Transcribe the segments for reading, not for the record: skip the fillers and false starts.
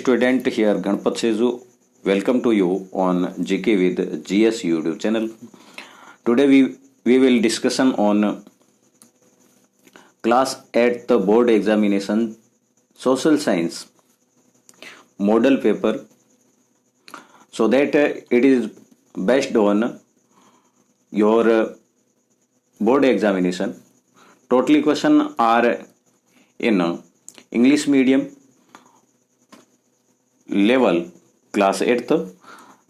student, here Ganpat Seju. Welcome to you on GK with GS YouTube channel. Today we will discussion on class 8 the board examination social science model paper, so that it is based on your board examination. Totally question are in English medium level class 8th.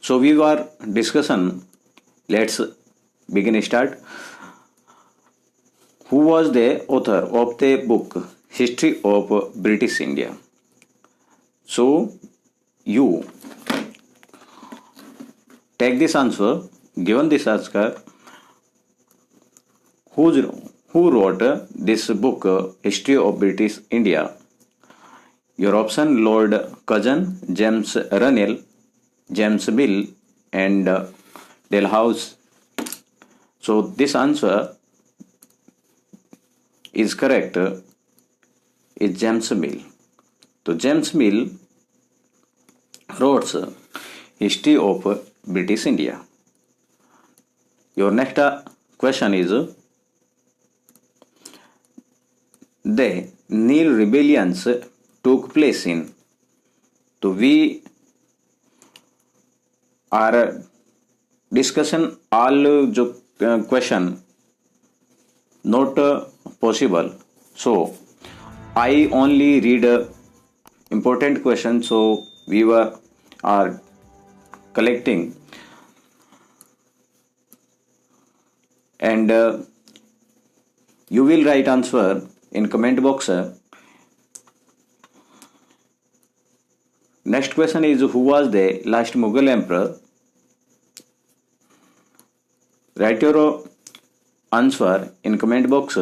So we were discussion. Let's begin start. Who was the author of the book History of British India? So you take this answer. Given this answer, who wrote this book History of British India? Your option: Lord Curzon, James Runnel, James Mill, and Dalhousie. So this answer is correct. Is James Mill. So James Mill wrote History of British India. Your next question is the Nile rebellions took place in. So we are discussion all जो question not possible. So I only read important question. So we are collecting and you will write answer in comment box. Next question is who was the last Mughal emperor? Write your answer in comment box.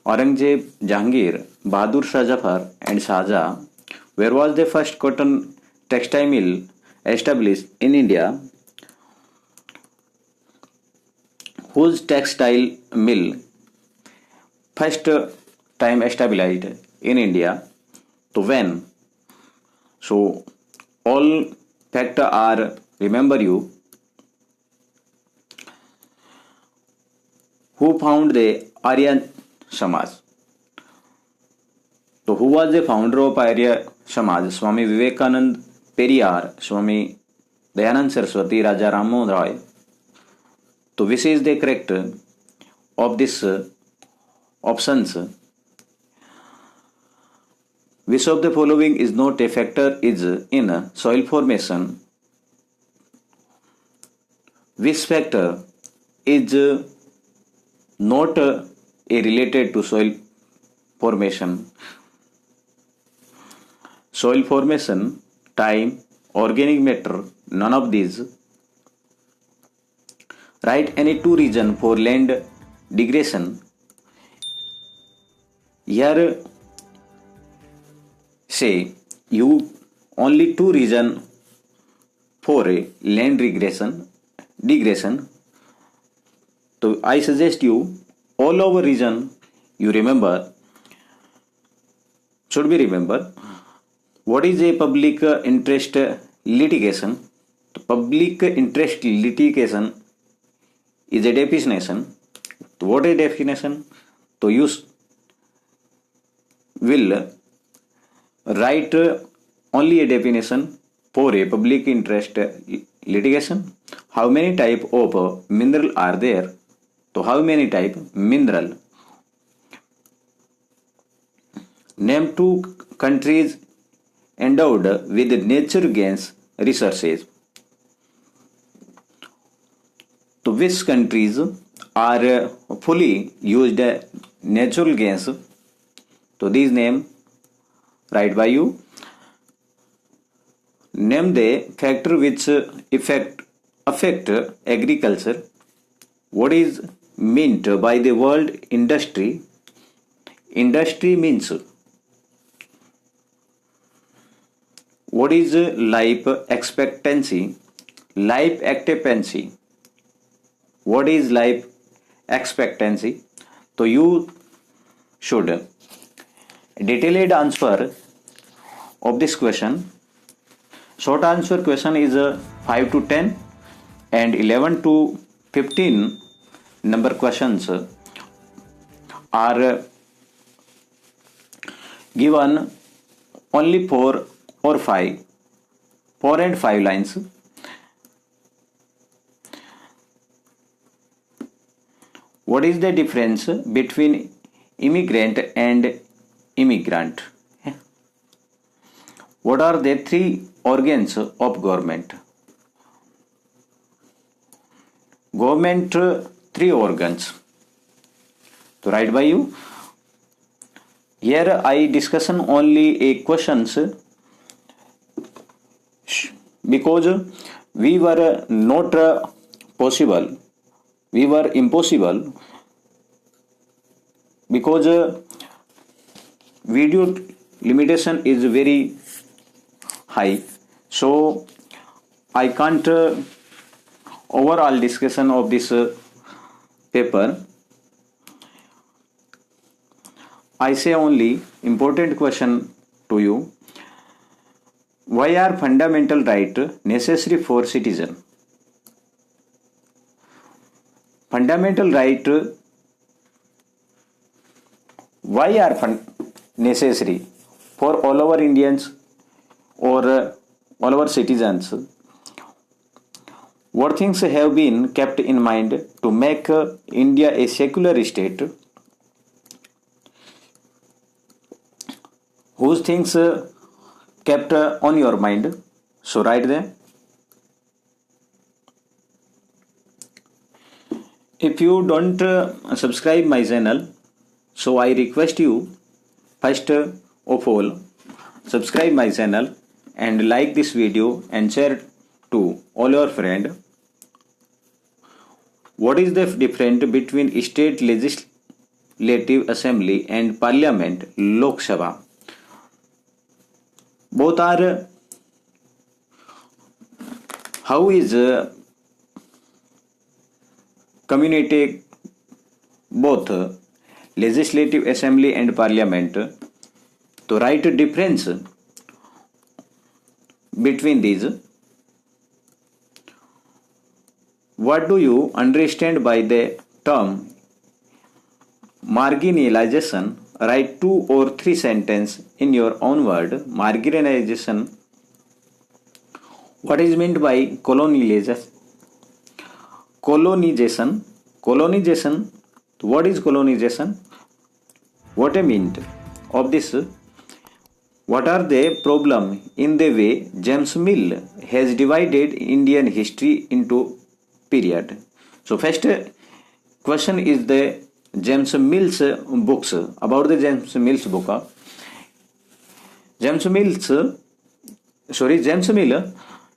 Aurangzeb, Jahangir, Bahadur Shah Zafar and Shahjahan. Where was the first cotton textile mill established in India? Whose textile mill first time established in India? To when? So all facts are remember you. Who found the Arya Samaj? So who was the founder of Arya Samaj? Swami Vivekanand, Periyar, Swami Dayanand Saraswati, Raja Ram Mohan Roy. So which is the correct of this options? Which of the following is not a factor is in soil formation? Which factor is not related to soil formation? Soil formation, time, organic matter, none of these. Write any two reasons for land degradation. Here say you only two reasons for a land degradation. So I suggest you all over reason you remember should be remember. What is a public interest litigation? The public interest litigation is a definition. So what is definition? So you will write only a definition for a public interest litigation. How many type of mineral are there? So how many type mineral? Name two countries endowed with nature gains resources. So which countries are fully used natural gas? So these name write by you. Name the factor which affect agriculture. What is meant by the word industry? Industry means what is life expectancy? Life expectancy. What is life expectancy? So you should detailed answer of this question. Short answer question is 5 to 10 and 11 to 15 number questions are given only 4 or 5, 4 and 5 lines. What is the difference between immigrant and immigrant? What are the three organs of government? Government three organs. So write by you. Here I discussion only a questions because we were not possible. We were impossible because video limitation is very high, so I can't overall discussion of this paper. I say only important question to you. Why are fundamental rights necessary for citizen? Fundamental right, why are necessary for all our Indians or all our citizens? What things have been kept in mind to make India a secular state? Whose things kept on your mind? So write them. If you don't subscribe my channel, so I request you first of all subscribe my channel and like this video and share to all your friends. What is the difference between state legislative assembly and parliament, Lok Sabha? Both are, how is communicate both legislative assembly and parliament? To write a difference between these. What do you understand by the term marginalization? Write 2 or 3 sentences in your own word. Marginalization. What is meant by colonialization? Colonization. What is colonization? What I mean of this? What are the problem in the way James Mill has divided Indian history into period? So first question is the James Mill's books. About the James Mill's book. James Mill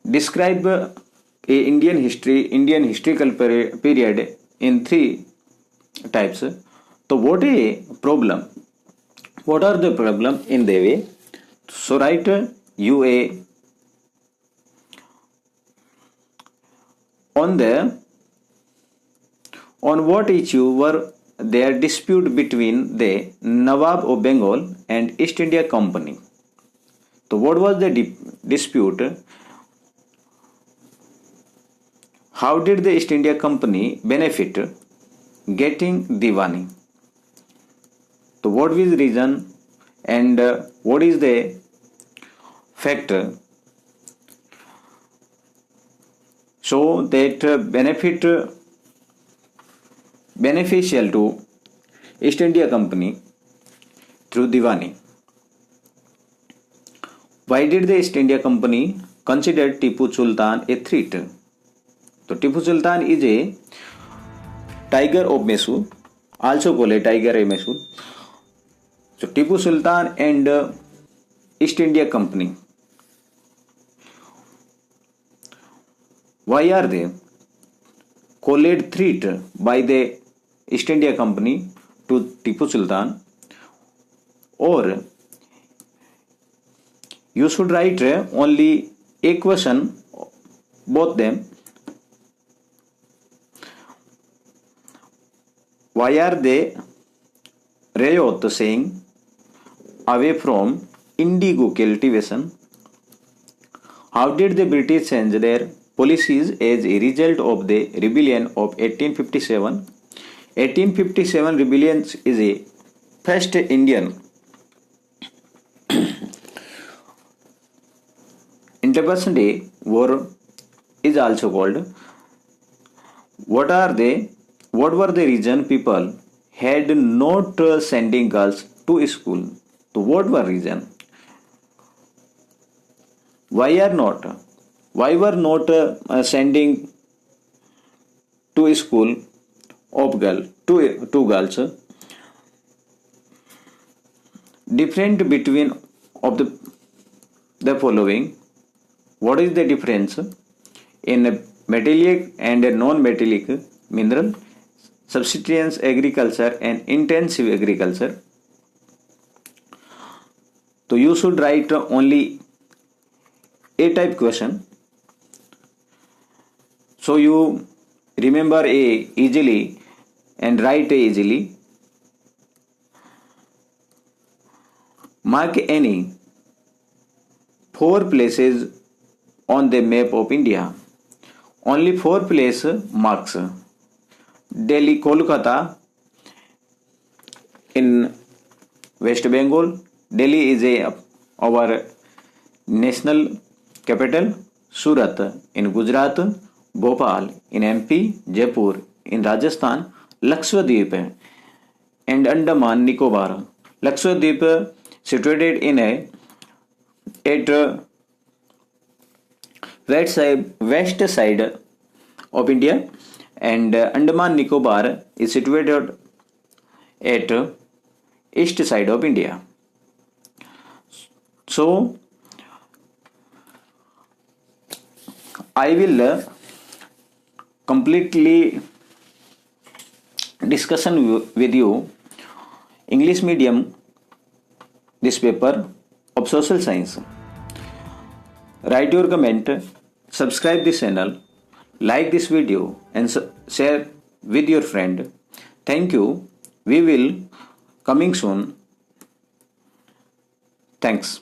describe a Indian historical period in 3 types. So what a problem? What are the problem in the way? So write UA on what issue were there dispute between the Nawab of Bengal and East India Company. So what was the dispute? How did the East India Company benefit getting Diwani? So what is the reason and what is the factor so that beneficial to East India Company through Diwani? Why did the East India Company consider Tipu Sultan a threat? So Tipu Sultan is a tiger of Mysore, also called a tiger of Mysore. So Tipu Sultan and East India Company, why are they called threat by the East India Company to Tipu Sultan? Or you should write only a question, both them. Why are they Rayot saying away from indigo cultivation? How did the British change their policies as a result of the rebellion of 1857? 1857 rebellion is a first Indian Independence Day war is also called. What are they? What were the reason people had not sending girls to school? So what were reason? Why are not? Why were not sending to school of girl two girls? Different between of the following. What is the difference in metallic and non-metallic mineral, subsistence agriculture and intensive agriculture? So you should write only A type question. So you remember A easily and write A easily. Mark any 4 places on the map of India. Only 4 places marks. Delhi, Kolkata in West Bengal. Delhi is our national capital. Surat in Gujarat. Bhopal in MP. Jaipur in Rajasthan. Lakshadweep and Andaman Nicobar. Lakshadweep situated in at west side of India, and Andaman Nicobar is situated at east side of India. So I will completely discussion with you English medium this paper of social science. Write your comment, subscribe this channel, like this video and share with your friend. Thank you. We will coming soon. Thanks.